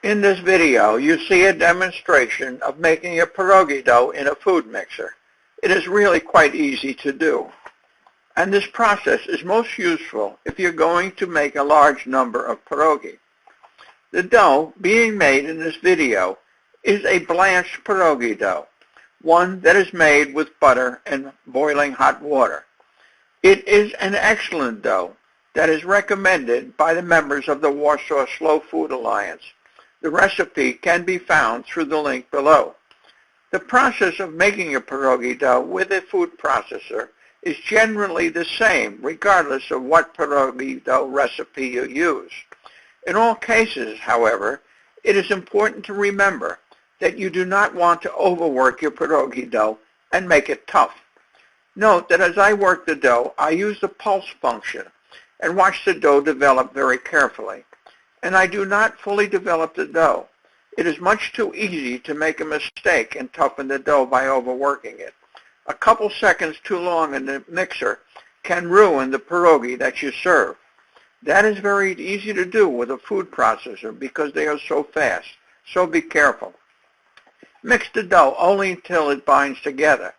In this video, you see a demonstration of making a pierogi dough in a food mixer. It is really quite easy to do. And this process is most useful if you're going to make a large number of pierogi. The dough being made in this video is a blanched pierogi dough, one that is made with butter and boiling hot water. It is an excellent dough that is recommended by the members of the Warsaw Slow Food Alliance. The recipe can be found through the link below. The process of making a pierogi dough with a food processor is generally the same regardless of what pierogi dough recipe you use. In all cases, however, it is important to remember that you do not want to overwork your pierogi dough and make it tough. Note that as I work the dough, I use the pulse function and watch the dough develop very carefully. And I do not fully develop the dough. It is much too easy to make a mistake and toughen the dough by overworking it. A couple seconds too long in the mixer can ruin the pierogi that you serve. That is very easy to do with a food processor because they are so fast, so be careful. Mix the dough only until it binds together.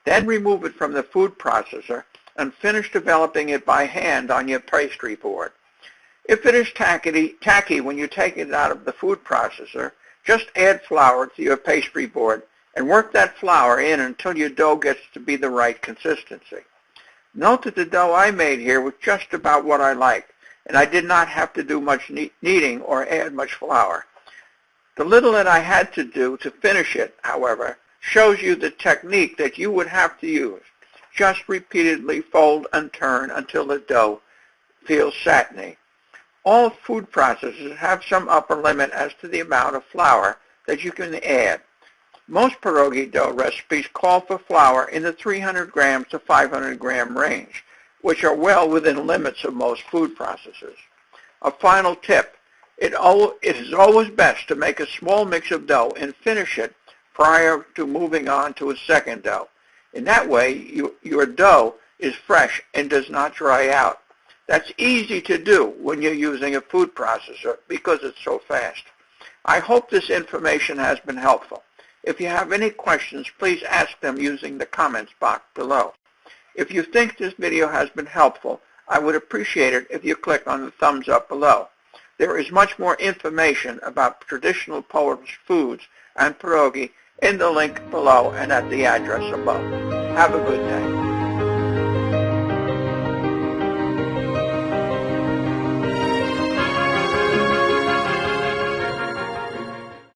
Then remove it from the food processor and finish developing it by hand on your pastry board. If it is tacky when you take it out of the food processor, just add flour to your pastry board and work that flour in until your dough gets to be the right consistency. Note that the dough I made here was just about what I liked, and I did not have to do much kneading or add much flour. The little that I had to do to finish it, however, shows you the technique that you would have to use. Just repeatedly fold and turn until the dough feels satiny. All food processors have some upper limit as to the amount of flour that you can add. Most pierogi dough recipes call for flour in the 300 grams to 500 gram range, which are well within limits of most food processors. A final tip, it is always best to make a small mix of dough and finish it prior to moving on to a second dough. In that way, your dough is fresh and does not dry out. That's easy to do when you're using a food processor because it's so fast. I hope this information has been helpful. If you have any questions, please ask them using the comments box below. If you think this video has been helpful, I would appreciate it if you click on the thumbs up below. There is much more information about traditional Polish foods and pierogi in the link below and at the address above. Have a good day.